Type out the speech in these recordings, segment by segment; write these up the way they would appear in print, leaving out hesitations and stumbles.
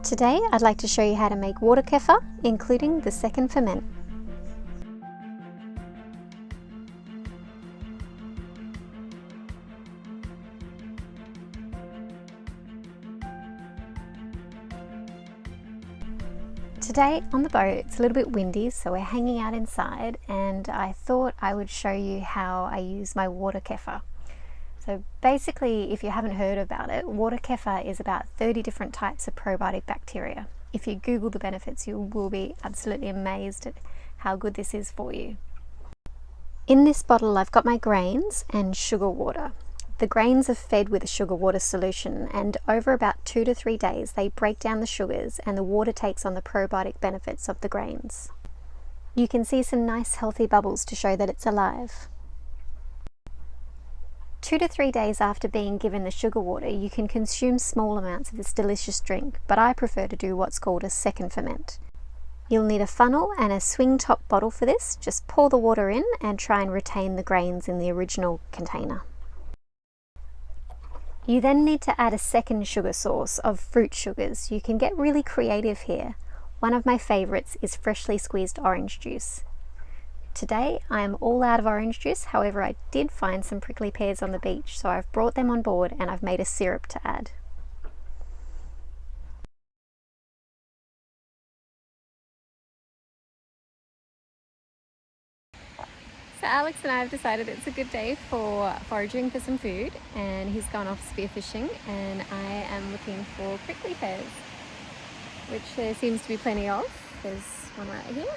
Today I'd like to show you how to make water kefir, including the second ferment. Today on the boat it's a little bit windy, so we're hanging out inside, and I thought I would show you how I use my water kefir. So basically, if you haven't heard about it, water kefir is about 30 different types of probiotic bacteria. If you Google the benefits, you will be absolutely amazed at how good this is for you. In this bottle I've got my grains and sugar water. The grains are fed with a sugar water solution, and over about 2 to 3 days they break down the sugars and the water takes on the probiotic benefits of the grains. You can see some nice healthy bubbles to show that it's alive. 2 to 3 days after being given the sugar water, you can consume small amounts of this delicious drink, but I prefer to do what's called a second ferment. You'll need a funnel and a swing top bottle for this. Just pour the water in and try and retain the grains in the original container. You then need to add a second sugar source of fruit sugars. You can get really creative here. One of my favourites is freshly squeezed orange juice. Today I am all out of orange juice, however I did find some prickly pears on the beach, so I've brought them on board and I've made a syrup to add. So Alex and I have decided it's a good day for foraging for some food, and he's gone off spearfishing, and I am looking for prickly pears, which there seems to be plenty of. There's one right here.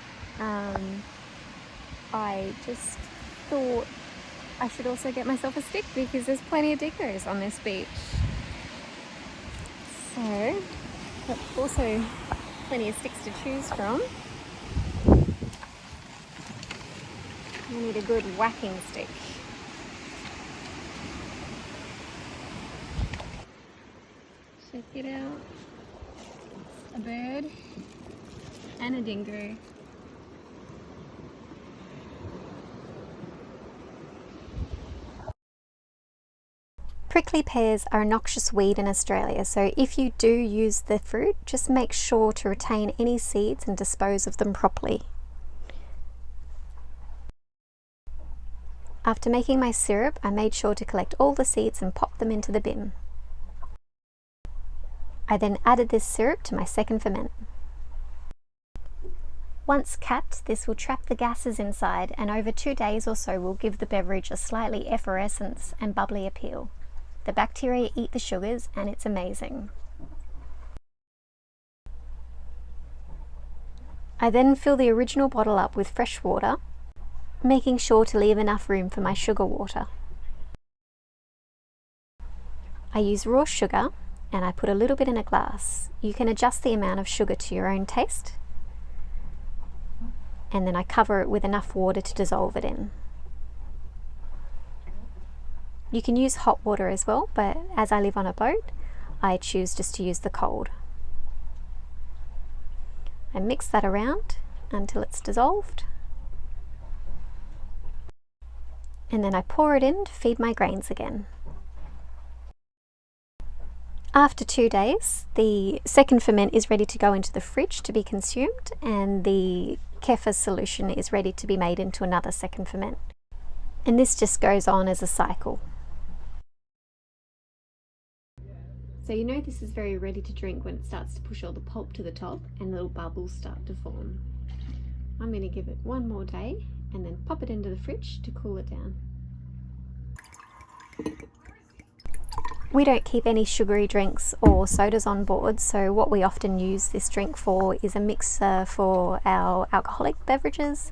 I just thought I should also get myself a stick because there's plenty of dingoes on this beach. So, also plenty of sticks to choose from. I need a good whacking stick. Check it out. A bird and a dingo. Prickly pears are a noxious weed in Australia, so if you do use the fruit, just make sure to retain any seeds and dispose of them properly. After making my syrup, I made sure to collect all the seeds and pop them into the bin. I then added this syrup to my second ferment. Once capped, this will trap the gases inside, and over 2 days or so will give the beverage a slightly effervescence and bubbly appeal. The bacteria eat the sugars and it's amazing. I then fill the original bottle up with fresh water, making sure to leave enough room for my sugar water. I use raw sugar and I put a little bit in a glass. You can adjust the amount of sugar to your own taste, and then I cover it with enough water to dissolve it in. You can use hot water as well, but as I live on a boat, I choose just to use the cold. I mix that around until it's dissolved, and then I pour it in to feed my grains again. After 2 days, the second ferment is ready to go into the fridge to be consumed, and the kefir solution is ready to be made into another second ferment. And this just goes on as a cycle. So you know this is very ready to drink when it starts to push all the pulp to the top and little bubbles start to form. I'm going to give it 1 more day and then pop it into the fridge to cool it down. We don't keep any sugary drinks or sodas on board, so what we often use this drink for is a mixer for our alcoholic beverages,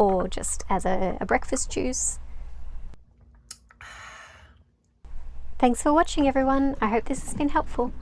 or just as a breakfast juice. Thanks for watching everyone. I hope this has been helpful.